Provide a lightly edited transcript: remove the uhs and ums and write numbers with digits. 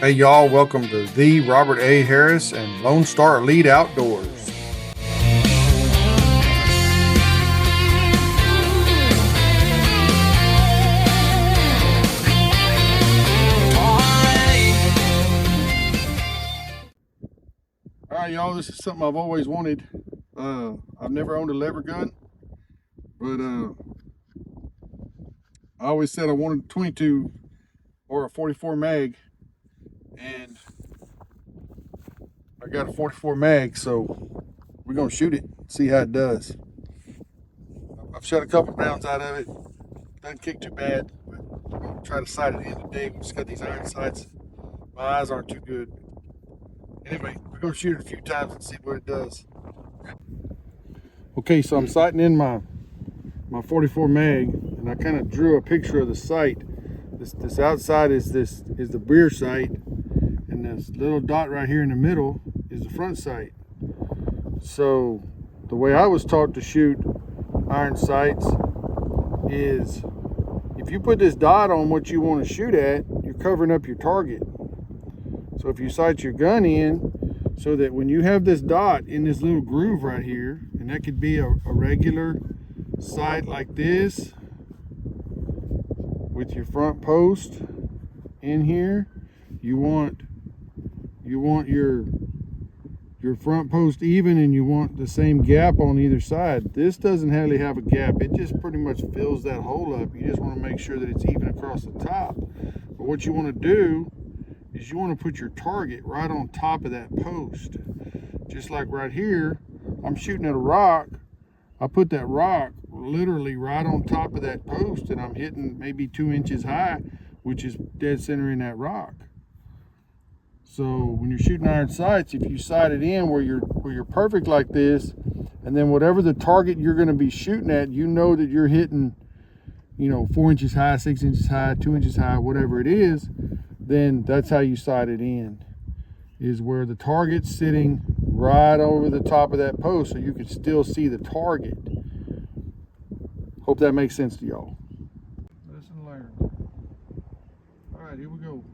Hey y'all, welcome to the Robert A. Harris and Lone Star Elite Outdoors. Alright y'all, this is something I've always wanted. I've never owned a lever gun, but I always said I wanted a 22 or a 44 mag, and I got a 44 mag, so we're gonna shoot it, see how it does. I've shot a couple rounds out of it, doesn't kick too bad, but I'm gonna try to sight it in today. We just got these iron sights. My eyes aren't too good. Anyway, we're gonna shoot it a few times and see what it does. Okay, so I'm sighting in my 44 mag, and I kind of drew a picture of the sight. This outside is the rear sight, and this little dot right here in the middle is the front sight. So the way I was taught to shoot iron sights is if you put this dot on what you want to shoot at, you're covering up your target. So if you sight your gun in so that when you have this dot in this little groove right here, and that could be a regular sight like this with your front post in here, you want your front post even, and you want the same gap on either side. This doesn't really have a gap, it just pretty much fills that hole up. You just want to make sure that it's even across the top. But what you want to do is you want to put your target right on top of that post. Just like right here, I'm shooting at a rock. I put that rock literally right on top of that post, and I'm hitting maybe 2 inches high, which is dead center in that rock. So when you're shooting iron sights, if you sight it in where you're perfect like this, and then whatever the target you're going to be shooting at, you know that you're hitting, 4 inches high, 6 inches high, 2 inches high, whatever it is, then that's how you sight it in, is where the target's sitting right over the top of that post, so you can still see the target. Hope that makes sense to y'all. Lesson learned. All right, here we go.